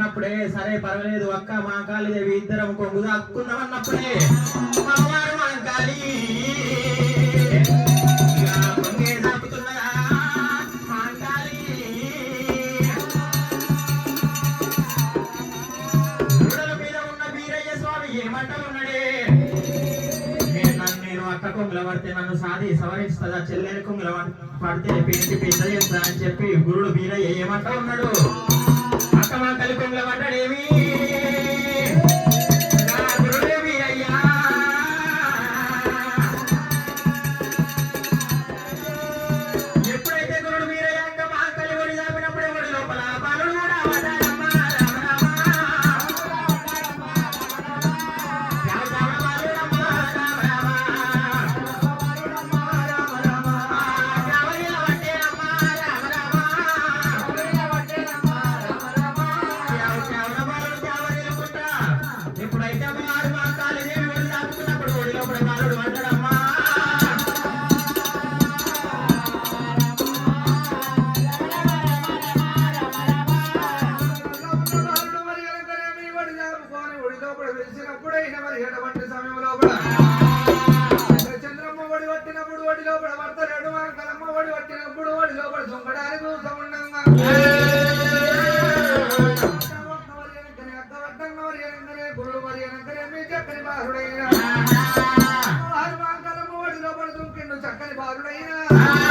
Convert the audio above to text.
అప్పుడే సరే పర్వాలేదు అక్క మాంకాళీదేవి ఇద్దరం కొంగు దాక్కున్నాం అన్నప్పుడే అమ్మవారు మాంకాళి కొంగే దాక్కుతున్నదా మాంకాళి గోడల మీద ఉన్న వీరయ్య స్వామి ఏమంటా ఉన్నాడే నేను అక్క కొంగుల పడితే నన్ను సాది సవరిస్తుందా చెల్లెలు కొంగుల పడితే పెంచి పెద్ద చేస్తా అని చెప్పి గురుడు వీరయ్య ఏమంటా ఉన్నాడు అక్క మా కలికొంగుల పడ్డాడేమి గురుడే వీరయ్యా ఎప్పుడైతే గురుడు వీరయ్య అక్క మా కలి ఒడి దాపినప్పుడే ఒడి లోపల బాలుడు కూడా పడ్డాడమ్మా ఎప్పుడైతే వారు మా కాళీదేవి ఒడి దాపుకున్నప్పుడు ఒడి లోపల బాలుడు పడ్డాడమ్మా చంద్రమ్మ ఒడి పట్టినప్పుడు ఒడి లోపల పడతాడు కలమ్మ ఒడి పట్టినప్పుడు ఒడి లోపల దొంగడానికి చూస్తూ ఉండగా గురుడు మరి వెనకనే మీ చక్కని బాలుడైనా కలమ్మ ఒడి లోపల దుంకిండు చక్కని బాలుడైనా